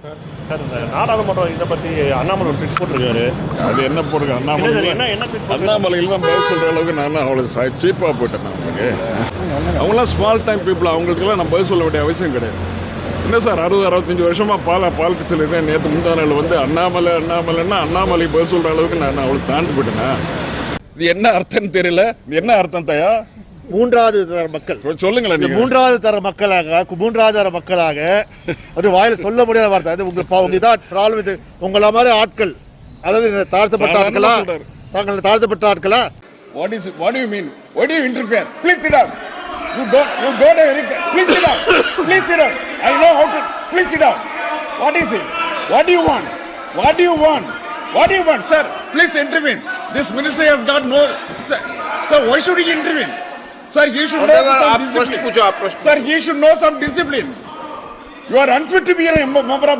Sir இந்த நாடாளுமன்றம் இதை பற்றி அண்ணாமலை ஒரு ட்விட் போட்டிருக்காரு. அது என்ன போடுங்க அண்ணாமலையில் தான் பதில் சொல்கிற அளவுக்கு நான் அவ்வளோ சீப்பாக போயிட்டேன். அவங்களுக்கு அவங்களாம் ஸ்மால் டைம் பீப்புள், அவங்களுக்குலாம் நான் பதில் சொல்ல வேண்டிய அவசியம் கிடையாது. என்ன சார் 60-65 வருஷமாக பாலிடிக்ஸில் இருக்கேன். நேற்று முந்தா நாள் வந்து அண்ணாமலைன்னா அண்ணாமலை பதில் சொல்கிற அளவுக்கு நான் அவ்வளோ தாண்டி போயிட்டேன்னா இது என்ன அர்த்தம்னு தெரியல. இது என்ன அர்த்தம் தயா? மூன்றாவது தர மக்கள் சொல்லுங்களேன். மூன்றாவது தர மக்களாக ஒரு வாயில சொல்ல முடியாத வார்த்தை. அது உங்களுக்கு இதான் ப்ராப்ளம். இது உங்கள மாதிரி ஆட்கள், அதாவது தாழ்த்தப்பட்ட ஆட்களா, தாங்கள் தாழ்த்தப்பட்ட ஆட்களா? What do you mean? Why do you interfere? Please sit down. You don't have any. Please sit down. Please sit down. I know how to. Please sit down. What is it? What do you want? What do you want? What do you want, sir? Please intervene. This minister has got no. Sir, why should he intervene? Sir, he should know some discipline. Sir, he should know some discipline. You are unfit to be a member of